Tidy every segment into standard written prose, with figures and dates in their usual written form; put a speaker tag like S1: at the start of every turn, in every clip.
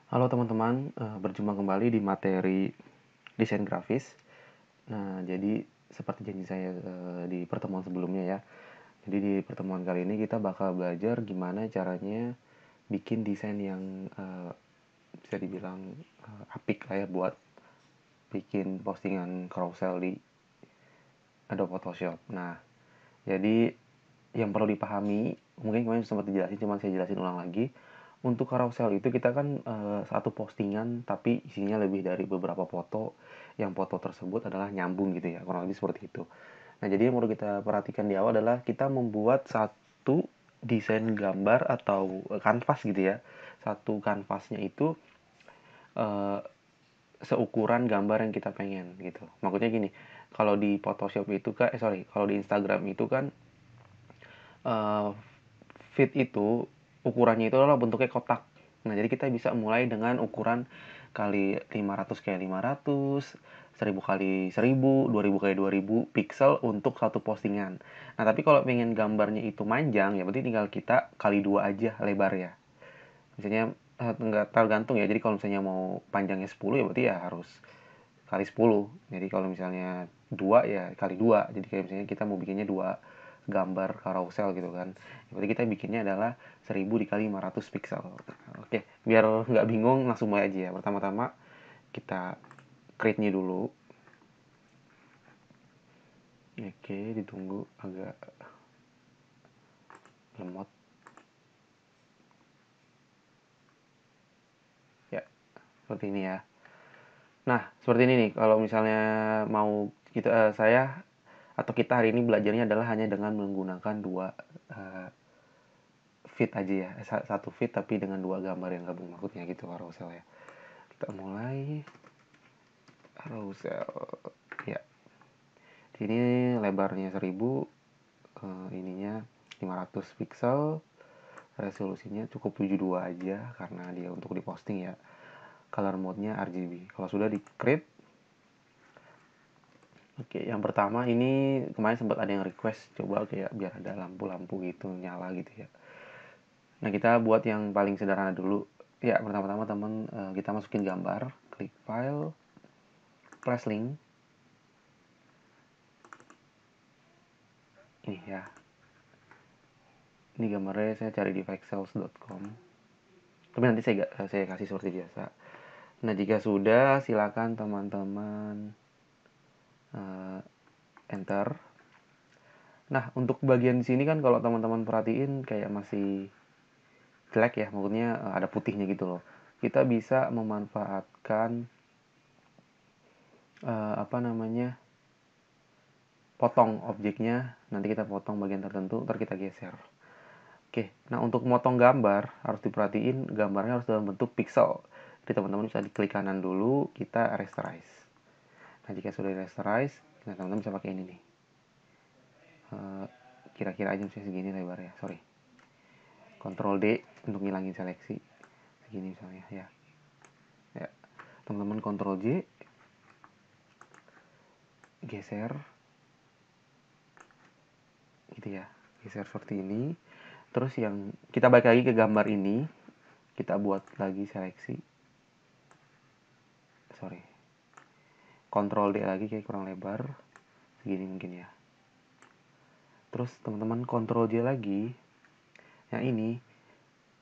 S1: Halo teman-teman, berjumpa kembali di materi desain grafis. Nah, jadi seperti janji saya di pertemuan sebelumnya ya. Jadi di pertemuan kali ini kita bakal belajar gimana caranya bikin desain yang bisa dibilang apik lah ya buat bikin postingan carousel di Adobe Photoshop. Nah, jadi yang perlu dipahami, mungkin kemarin sempat dijelasin, cuman saya jelasin ulang lagi. Untuk carousel itu kita kan satu postingan tapi isinya lebih dari beberapa foto, yang foto tersebut adalah nyambung gitu ya, kurang lebih seperti itu. Nah, jadi yang perlu kita perhatikan di awal adalah kita membuat satu desain gambar atau kanvas gitu ya. Satu kanvasnya itu eh, seukuran gambar yang kita pengen gitu. Maksudnya gini, kalau di Photoshop itu kan, kalau di Instagram itu kan eh, feed itu ukurannya itu adalah bentuknya kotak. Nah, jadi kita bisa mulai dengan ukuran kali 500 kali 500, 1000 kali 1000, 2000 kali 2000 pixel untuk satu postingan. Nah, tapi kalau pengen gambarnya itu manjang, ya berarti tinggal kita kali dua aja lebar ya. Misalnya nggak tergantung ya. Jadi kalau misalnya mau panjangnya 10 ya berarti ya harus kali 10. Jadi kalau misalnya 2 ya kali 2. Jadi kayak misalnya kita mau bikinnya 2 gambar carousel gitu kan. Berarti kita bikinnya adalah 1000 dikali 500 pixel. Oke, biar nggak bingung langsung mulai aja ya. Pertama-tama kita create-nya dulu. Oke, ditunggu agak lemot. Ya, seperti ini ya. Nah, seperti ini nih. Kalau misalnya mau saya atau kita hari ini belajarnya adalah hanya dengan menggunakan dua feed aja ya, satu feed tapi dengan dua gambar yang gabung, maksudnya gitu carousel ya. Kita mulai carousel ya. Ini lebarnya 1000, ininya 500 pixel, resolusinya cukup 72 aja karena dia untuk diposting ya. Color mode-nya RGB. Kalau sudah di create, oke, yang pertama ini kemarin sempat ada yang request coba kayak biar ada lampu-lampu gitu nyala gitu ya. Nah, kita buat yang paling sederhana dulu. Ya, pertama-tama teman kita masukin gambar, klik file, press link. Ini ya. Ini gambarnya saya cari di pixels.com. Tapi nanti saya kasih seperti biasa. Nah, jika sudah silakan teman-teman enter. Nah, untuk bagian sini kan kalau teman-teman perhatiin kayak masih jelek ya, maksudnya ada putihnya gitu loh. Kita bisa memanfaatkan apa namanya? Potong objeknya, nanti kita potong bagian tertentu, ntar kita geser. Oke, nah untuk motong gambar harus diperhatiin gambarnya harus dalam bentuk pixel. Jadi teman-teman bisa diklik kanan dulu, kita rasterize. Nah, jika sudah rasterize, nah teman-teman bisa pakai ini nih. Kira-kira aja misalnya segini lebarnya, sorry. Ctrl D untuk ngilangin seleksi. Segini misalnya ya. Ya, teman-teman Ctrl J, geser, gitu ya. Geser seperti ini. Terus yang kita balik lagi ke gambar ini, kita buat lagi seleksi. Sorry. Ctrl D lagi kayak kurang lebar. Segini mungkin ya. Terus teman-teman Ctrl J lagi. Yang ini,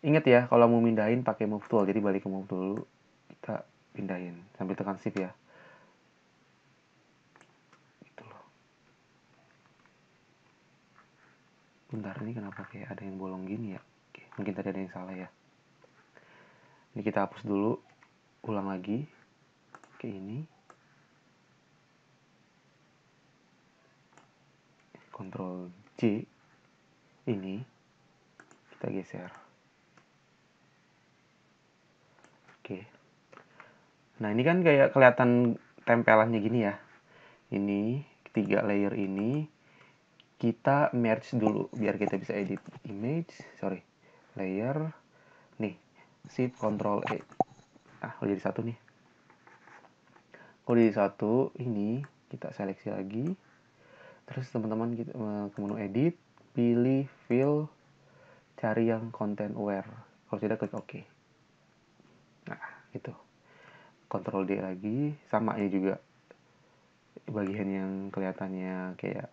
S1: ingat ya kalau mau mindahin pakai move tool. Jadi balik ke move tool dulu. Kita pindahin sambil tekan shift ya. Gitu loh. Bentar, ini kenapa kayak ada yang bolong gini ya? Oke, mungkin tadi ada yang salah ya. Ini kita hapus dulu. Ulang lagi. Oke, ini. Ctrl J. Ini. Kita geser. Oke. Nah, ini kan kayak kelihatan tempelannya gini ya. Ini, ketiga layer ini kita merge dulu biar kita bisa edit image. Sorry, layer. Nih, shift Ctrl E. Udah jadi satu nih. Udah jadi satu, ini kita seleksi lagi. Terus teman-teman kita ke menu edit, pilih fill, cari yang content aware. Kalau tidak klik OK. Nah, gitu. Ctrl D lagi, sama ini juga bagian yang kelihatannya kayak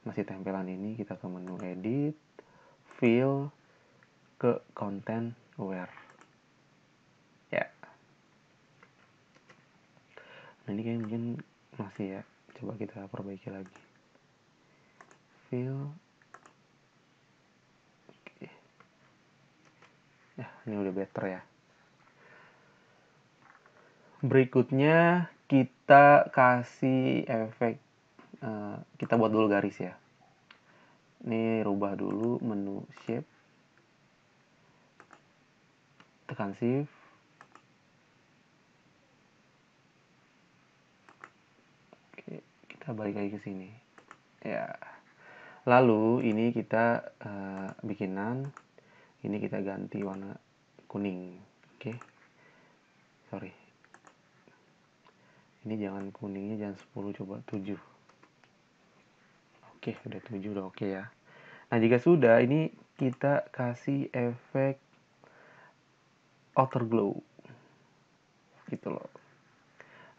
S1: masih tempelan ini, kita ke menu edit, fill, ke content aware ya. Nah ini kayak mungkin masih ya, coba kita perbaiki lagi, fill. Oke. Nah ini udah better ya. Berikutnya kita kasih efek, kita buat dulu garis ya. Ini rubah dulu menu shape, tekan shift, oke, kita balik lagi ke sini ya. Lalu ini kita bikinan, ini kita ganti warna kuning. Oke, sorry, ini jangan kuningnya jangan 10, coba 7. Oke, udah 7 udah oke ya. Nah jika sudah, ini kita kasih efek outer glow gitu loh.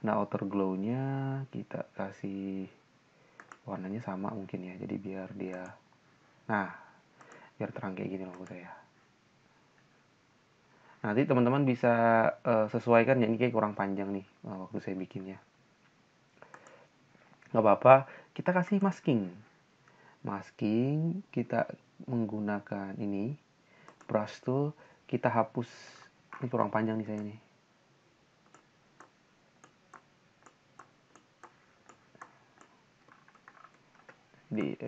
S1: Nah outer glow-nya kita kasih warnanya sama mungkin ya, jadi biar dia, nah biar terang kayak gini loh menurut saya. Nanti teman-teman bisa sesuaikan ya, ini kayak kurang panjang nih waktu saya bikinnya. Nggak apa-apa, kita kasih masking. Masking kita menggunakan ini brush tool, kita hapus. Ini kurang panjang nih saya nih.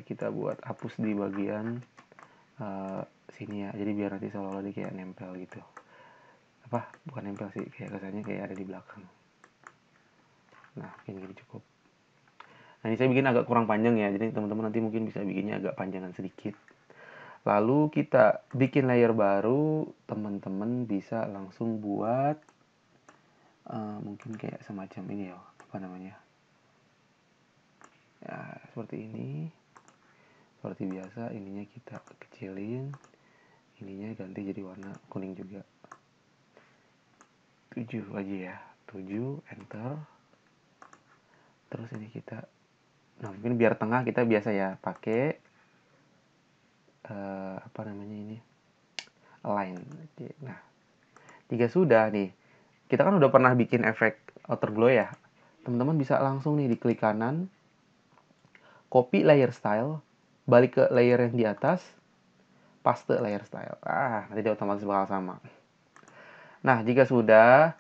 S1: Kita buat hapus di bagian sini ya, jadi biar nanti seolah-olah dia kayak nempel gitu. Apa, bukan nempel sih, kayak kesannya kayak ada di belakang. Nah ini cukup. Nah ini saya bikin agak kurang panjang ya, jadi teman-teman nanti mungkin bisa bikinnya agak panjangan sedikit. Lalu kita bikin layer baru, teman-teman bisa langsung buat mungkin kayak semacam ini ya, apa namanya ya, seperti ini. Seperti biasa, ininya kita kecilin, ininya ganti jadi warna kuning juga. 7 aja ya, 7, enter. Terus ini kita, nah mungkin biar tengah kita biasa ya pakai apa namanya ini, align. Nah jika sudah nih, kita kan udah pernah bikin efek outer glow ya, teman-teman bisa langsung nih di klik kanan, copy layer style, balik ke layer yang di atas, paste layer style. Nanti dia otomatis bakal sama. Nah jika sudah,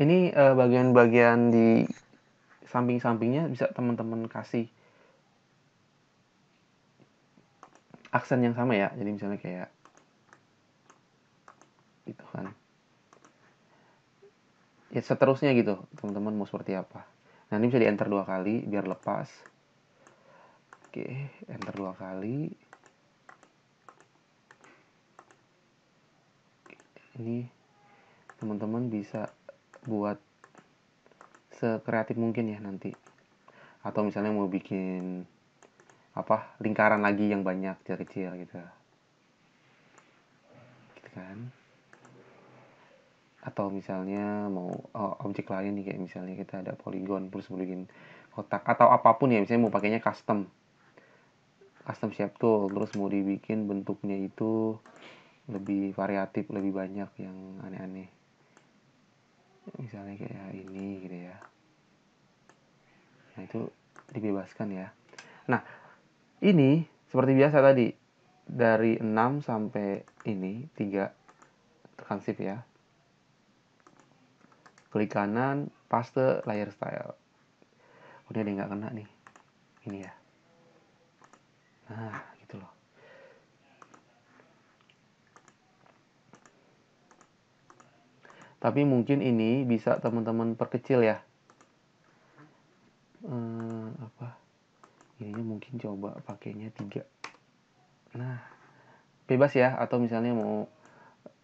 S1: ini bagian-bagian di samping-sampingnya bisa teman-teman kasih aksen yang sama ya, jadi misalnya kayak gitu kan ya, seterusnya gitu teman-teman mau seperti apa. Nah ini bisa di enter 2 kali biar lepas. Oke, enter 2 kali. Ini teman-teman bisa buat sekreatif mungkin ya nanti, atau misalnya mau bikin apa, lingkaran lagi yang banyak kecil-kecil gitu kan. Atau misalnya mau objek lain nih, kayak misalnya kita ada polygon terus mau bikin kotak atau apapun ya, misalnya mau pakainya custom shape tool, terus mau dibikin bentuknya itu lebih variatif, lebih banyak yang aneh-aneh, misalnya kayak ini gitu ya. Nah itu dibebaskan ya. Nah ini seperti biasa tadi, dari 6 sampai ini 3, tekan shift ya, klik kanan, paste layer style. Udah deh, nggak kena nih ini ya. Nah gitu loh. Tapi mungkin ini bisa teman-teman perkecil ya. Apa? Ininya mungkin coba pakainya 3. Nah, bebas ya, atau misalnya mau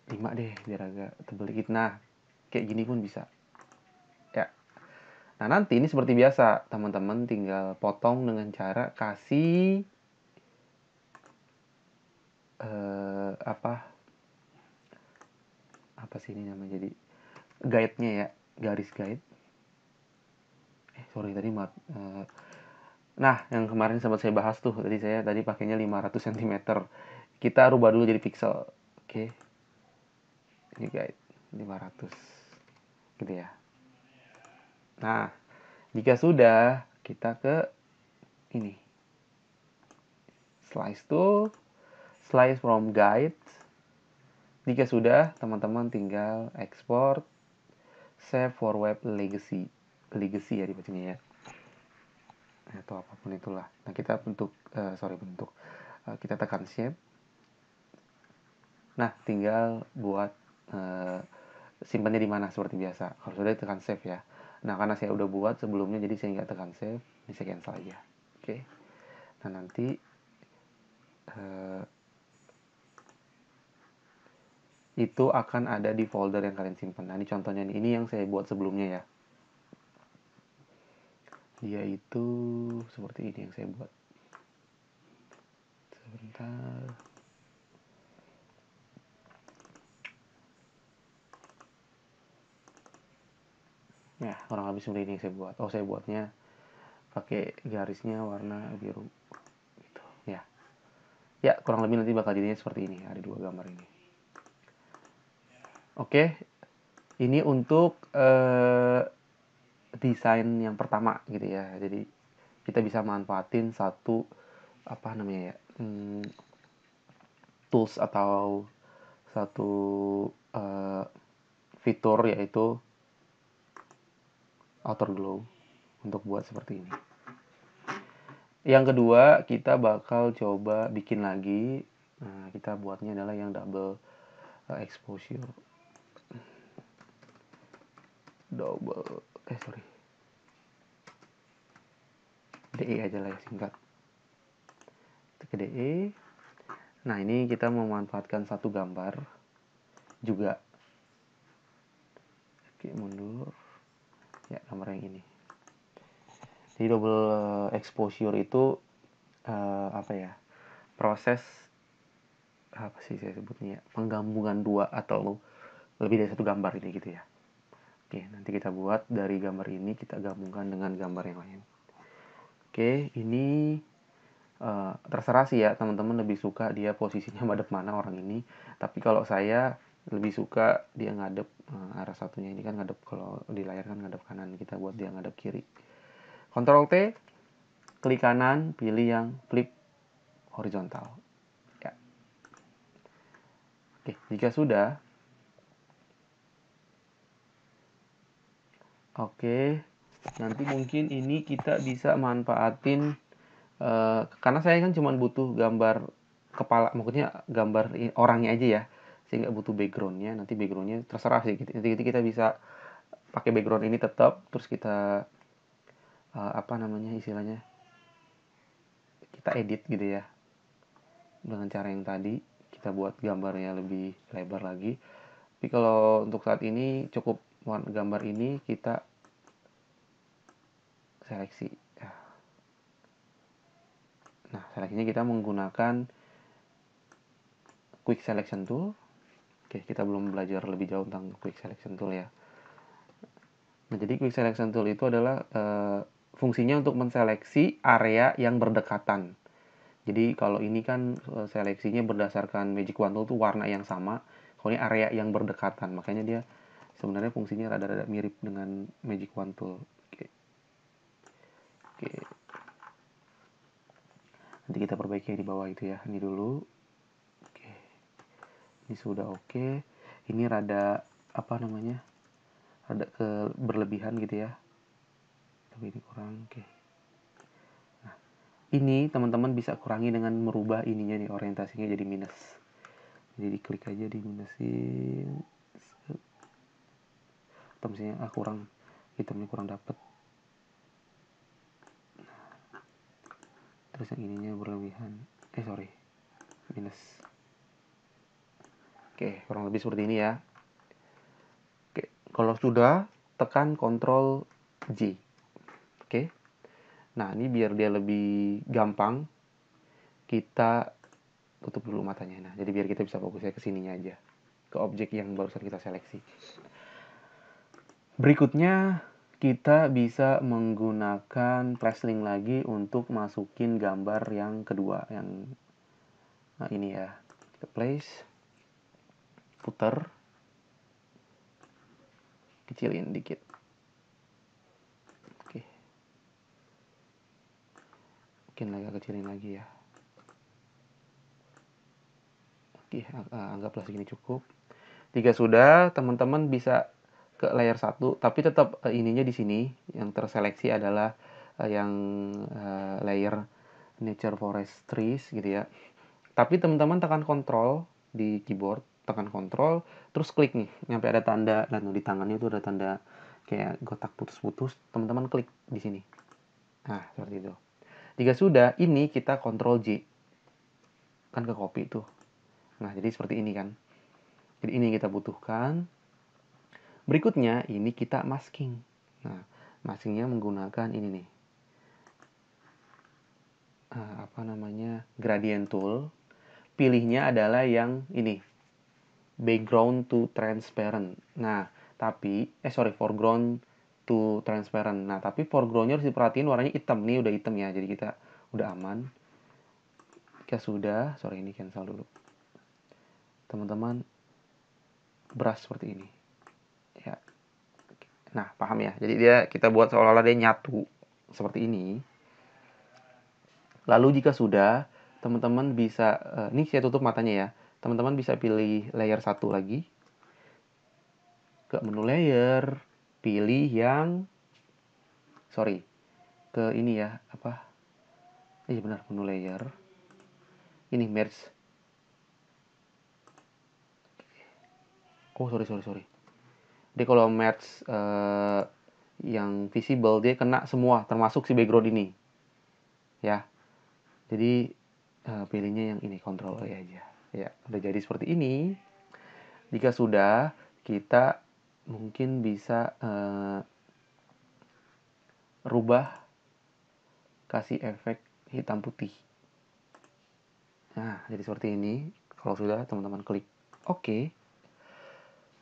S1: 5 deh biar agak tebel dikit. Nah, kayak gini pun bisa. Ya. Nah, nanti ini seperti biasa, teman-teman tinggal potong dengan cara kasih apa sih ini namanya, jadi guide-nya ya, garis guide. Sorry tadi nah, yang kemarin sempat saya bahas tuh, saya tadi pakainya 500 cm. Kita rubah dulu jadi pixel. Oke. Ini guide 500. Gitu ya. Nah, jika sudah, kita ke ini. Slice tool, slice from guide. Jika sudah, teman-teman tinggal export, save for web legacy. Legacy ya dibacanya ya. Atau apapun itulah. Nah, kita kita tekan shape. Nah, tinggal buat simpannya di mana seperti biasa. Kalau sudah tekan save ya. Nah, karena saya udah buat sebelumnya, jadi saya nggak tekan save. Ini saya cancel aja. Oke. Nah, nanti itu akan ada di folder yang kalian simpan. Nah, ini contohnya nih. Ini yang saya buat sebelumnya ya. Dia itu seperti ini yang saya buat. Sebentar. Ya, kurang lebih seperti ini yang saya buat. Oh, saya buatnya pakai garisnya warna biru gitu ya. Ya, kurang lebih nanti bakal jadinya seperti ini. Ada dua gambar ini. Oke. Ini untuk desain yang pertama gitu ya. Jadi kita bisa manfaatin satu apa namanya ya, tools atau satu fitur, yaitu outer glow untuk buat seperti ini. Yang kedua, kita bakal coba bikin lagi. Nah, kita buatnya adalah yang double exposure. DE aja lah ya, singkat. Ke DE. Nah, ini kita memanfaatkan satu gambar juga. Oke, mundur. Ya, gambar yang ini. Jadi double exposure itu apa ya? Proses apa sih saya sebutnya? Penggabungan dua atau lebih dari satu gambar ini gitu ya. Oke, nanti kita buat dari gambar ini kita gabungkan dengan gambar yang lain. Oke, ini terserah sih ya, teman-teman lebih suka dia posisinya madep mana orang ini. Tapi kalau saya lebih suka dia ngadep arah satunya, ini kan ngadep, kalau di layar kan ngadep kanan, kita buat dia ngadep kiri. Ctrl T, klik kanan, pilih yang flip horizontal. Ya. Oke, jika sudah, oke, nanti mungkin ini kita bisa manfaatin karena saya kan cuma butuh gambar kepala, maksudnya gambar orangnya aja ya, saya nggak butuh backgroundnya. Nanti backgroundnya terserah sih, nanti kita bisa pakai background ini tetap, terus kita apa namanya istilahnya, kita edit gitu ya dengan cara yang tadi, kita buat gambarnya lebih lebar lagi. Tapi kalau untuk saat ini cukup gambar ini kita seleksi. Nah, seleksinya kita menggunakan quick selection tool. Oke, kita belum belajar lebih jauh tentang quick selection tool ya. Nah, jadi quick selection tool itu adalah fungsinya untuk menseleksi area yang berdekatan. Jadi kalau ini kan seleksinya berdasarkan Magic Wand Tool itu warna yang sama. Kalau ini area yang berdekatan, makanya dia sebenarnya fungsinya rada-rada mirip dengan Magic Wand Tool. Oke. Nanti kita perbaiki di bawah itu ya. Ini dulu. Oke. Ini sudah oke. Ini rada apa namanya? Rada berlebihan gitu ya. Tapi ini kurang. Oke. Nah, ini teman-teman bisa kurangi dengan merubah ininya nih, orientasinya jadi minus. Jadi diklik aja di minusin. Atau misalnya kurang, hitamnya kurang dapet. Terus yang ininya berlebihan. Minus. Oke, kurang lebih seperti ini ya. Oke, kalau sudah, tekan Ctrl J. Oke. Nah, ini biar dia lebih gampang, kita tutup dulu matanya. Nah, jadi biar kita bisa fokusnya ke sininya aja, ke objek yang barusan kita seleksi. Berikutnya kita bisa menggunakan flash link lagi untuk masukin gambar yang kedua, yang ini ya. Kita place, puter, kecilin dikit. Oke, mungkin agak kecilin lagi ya. Oke, anggaplah segini cukup. Jika sudah, teman-teman bisa ke layer 1, tapi tetap ininya di sini yang terseleksi adalah yang layer nature forest trees gitu ya. Tapi teman-teman tekan kontrol di keyboard, tekan kontrol, terus klik nih, nyampe ada tanda, dan di tangannya itu ada tanda kayak kotak putus-putus, teman-teman klik di sini. Nah, seperti itu. Jika sudah, ini kita kontrol J, kan ke copy tuh. Nah, jadi seperti ini kan. Jadi ini kita butuhkan. Berikutnya, ini kita masking. Nah, maskingnya menggunakan ini nih. Apa namanya? Gradient tool. Pilihnya adalah yang ini, background to transparent. Nah, tapi foreground to transparent. Nah, tapi foregroundnya harus diperhatiin warnanya hitam. Nih udah hitam ya, jadi kita udah aman. Jika sudah, ini cancel dulu. Teman-teman brush seperti ini. Ya. Nah, paham ya? Jadi kita buat seolah-olah dia nyatu seperti ini. Lalu jika sudah, teman-teman bisa ini saya tutup matanya ya. Teman-teman bisa pilih layer 1 lagi. Ke menu layer, pilih yang ke ini ya, apa? Iya benar, menu layer. Ini merge. Oh, sorry. Dia kalau merge yang visible dia kena semua termasuk si background ini. Ya. Jadi pilihnya yang ini, control E aja. Ya, udah jadi seperti ini. Jika sudah, kita mungkin bisa rubah, kasih efek hitam putih. Nah, jadi seperti ini. Kalau sudah, teman-teman klik oke.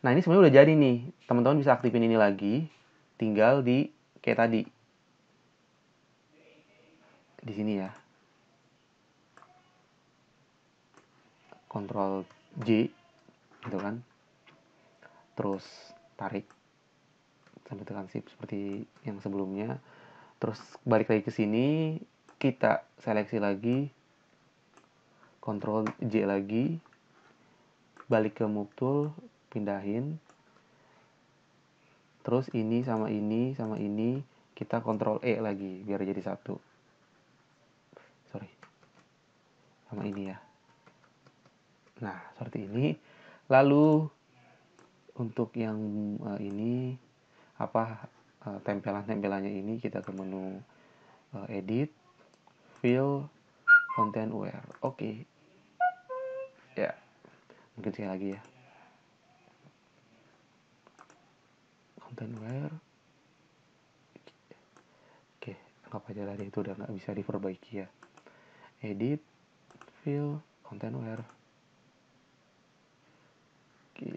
S1: Nah, ini sebenarnya udah jadi nih. Teman-teman bisa aktifin ini lagi. Tinggal di kayak tadi. Di sini ya. Ctrl J gitu kan. Terus tarik sampai tekan shift seperti yang sebelumnya. Terus balik lagi ke sini, kita seleksi lagi, Ctrl J lagi, balik ke move tool, pindahin. Terus ini sama ini kita Ctrl E lagi biar jadi satu. Sama ini ya. Nah, seperti ini. Lalu untuk yang ini tempelan-tempelannya ini kita ke menu edit, fill, content aware. Oke. Ya, mungkin sekali lagi ya. Content aware. Oke, anggap aja tadi itu udah nggak bisa diperbaiki ya. Edit, fill, content aware. Oke.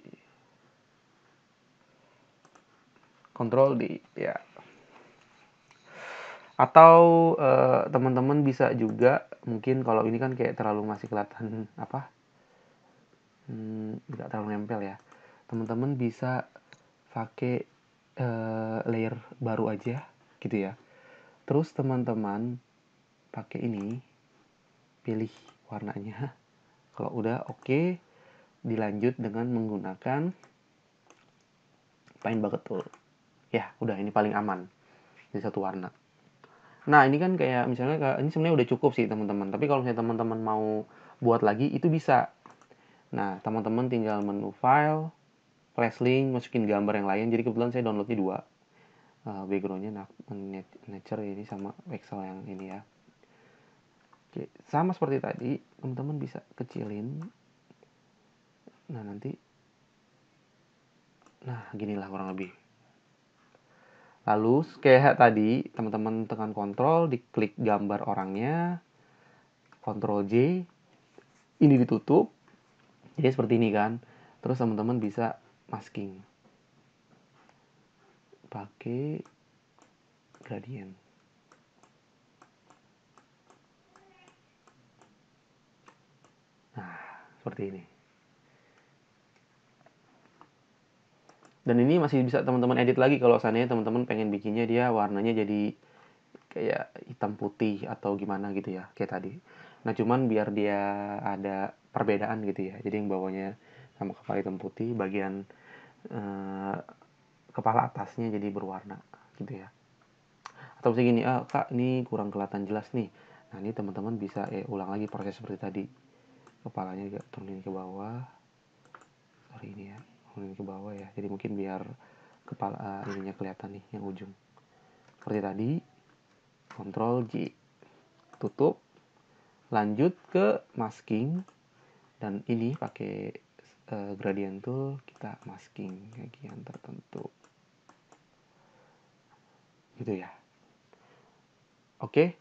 S1: Control D ya. Atau teman-teman bisa juga mungkin kalau ini kan kayak terlalu masih kelihatan nggak terlalu nempel ya. Teman-teman bisa pakai layer baru aja gitu ya. Terus teman-teman pakai ini, pilih warnanya. Kalau udah oke, dilanjut dengan menggunakan Paint Bucket Tool. Ya, udah ini paling aman. Ini satu warna. Nah, ini kan kayak misalnya ini sebenarnya udah cukup sih teman-teman. Tapi kalau misalnya teman-teman mau buat lagi itu bisa. Nah, teman-teman tinggal menu file, flash link, masukin gambar yang lain. Jadi kebetulan saya downloadnya 2. Backgroundnya nature ini sama pixel yang ini ya. Oke, sama seperti tadi, teman-teman bisa kecilin. Nah, ginilah kurang lebih. Lalu kayak tadi, teman-teman tekan kontrol, diklik gambar orangnya, Ctrl J, ini ditutup. Jadi seperti ini kan. Terus teman-teman bisa masking. pakai gradient. Nah, seperti ini. Dan ini masih bisa teman-teman edit lagi kalau seandainya teman-teman pengen bikinnya dia warnanya jadi kayak hitam putih atau gimana gitu ya, kayak tadi. Nah, cuman biar dia ada perbedaan gitu ya. Jadi yang bawahnya sama kepala hitam putih, bagian eh, kepala atasnya jadi berwarna gitu ya. Atau misalnya gini, kak ini kurang kelihatan jelas nih. Nah, ini teman-teman bisa ulang lagi proses seperti tadi. Kepalanya juga turunin ke bawah. Sorry ini ya, turunin ke bawah ya. Jadi mungkin biar kepala ininya kelihatan nih yang ujung. Seperti tadi, Ctrl J. Tutup, lanjut ke masking, dan ini pakai gradient tool kita masking bagian tertentu. Gitu ya. Oke.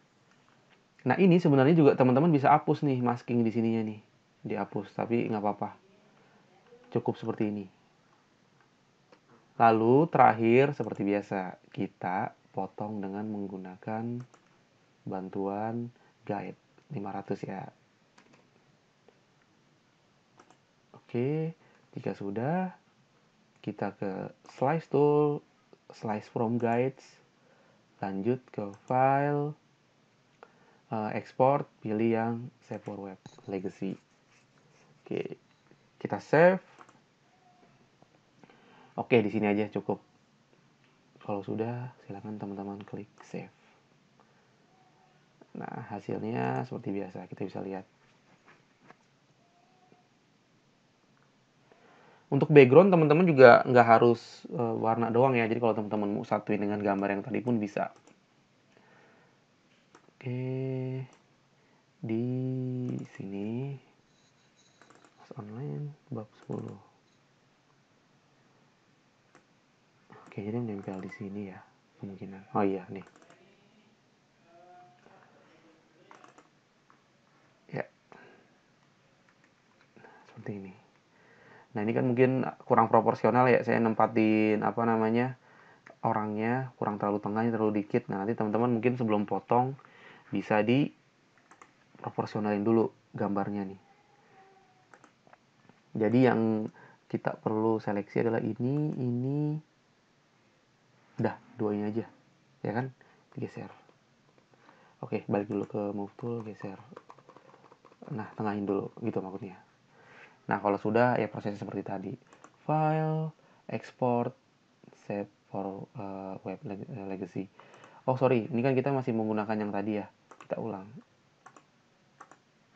S1: Nah, ini sebenarnya juga teman-teman bisa hapus nih masking di sininya nih. Dihapus, tapi nggak apa-apa. Cukup seperti ini. Lalu terakhir seperti biasa, kita potong dengan menggunakan bantuan guide 500 ya. Oke, jika sudah, kita ke slice tool, slice from guides, lanjut ke file, export, pilih yang save for web legacy. Oke, kita save. Oke, di sini aja cukup. Kalau sudah, silakan teman-teman klik save. Nah, hasilnya seperti biasa, kita bisa lihat. Untuk background teman-teman juga nggak harus warna doang ya. Jadi kalau teman-teman mau satuin dengan gambar yang tadi pun bisa. Oke, di sini online bab 10. Oke, jadi menempel di sini ya kemungkinan. Oh iya nih. Ya, seperti ini. Nah, ini kan mungkin kurang proporsional ya, saya nempatin orangnya kurang terlalu tengahnya terlalu dikit. Nah, nanti teman-teman mungkin sebelum potong bisa di proporsionalin dulu gambarnya nih. Jadi yang kita perlu seleksi adalah ini. Udah, dua ini aja. Ya kan? Geser. Oke, balik dulu ke move tool, geser. Nah, tengahin dulu gitu maksudnya. Nah, kalau sudah ya prosesnya seperti tadi. File, export, save for web legacy. Oh, sorry, ini kan kita masih menggunakan yang tadi ya. Kita ulang.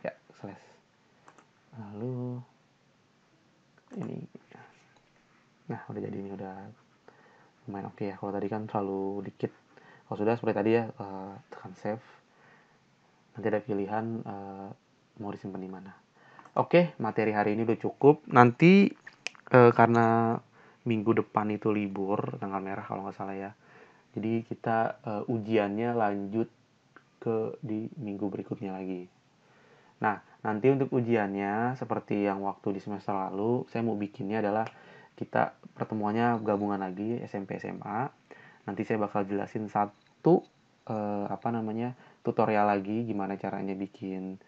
S1: Ya, slash. Lalu ini. Nah, udah jadi ini udah lumayan oke ya. Kalau tadi kan terlalu dikit. Kalau sudah seperti tadi ya, tekan save. Nanti ada pilihan mau disimpan di mana. Oke, materi hari ini udah cukup. Nanti karena minggu depan itu libur, tanggal merah kalau nggak salah ya. Jadi kita ujiannya lanjut di minggu berikutnya lagi. Nah, nanti untuk ujiannya seperti yang waktu di semester lalu, saya mau bikinnya adalah kita pertemuannya gabungan lagi SMP SMA. Nanti saya bakal jelasin satu tutorial lagi gimana caranya bikin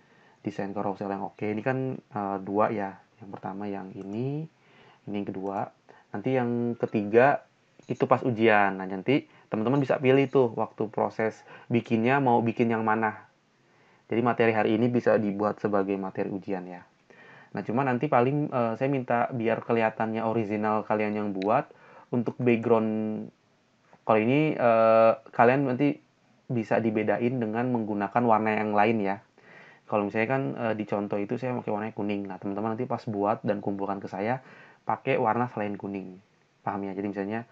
S1: desain carousel yang oke. Ini kan dua ya. Yang pertama yang ini yang kedua. Nanti yang ketiga itu pas ujian. Nah, nanti teman-teman bisa pilih tuh waktu proses bikinnya mau bikin yang mana. Jadi materi hari ini bisa dibuat sebagai materi ujian ya. Nah, cuma nanti paling saya minta biar kelihatannya original kalian yang buat. Untuk background kalau ini kalian nanti bisa dibedain dengan menggunakan warna yang lain ya. Kalau misalnya kan di contoh itu saya pakai warna kuning. Nah, teman-teman nanti pas buat dan kumpulkan ke saya pakai warna selain kuning. Paham ya? Jadi misalnya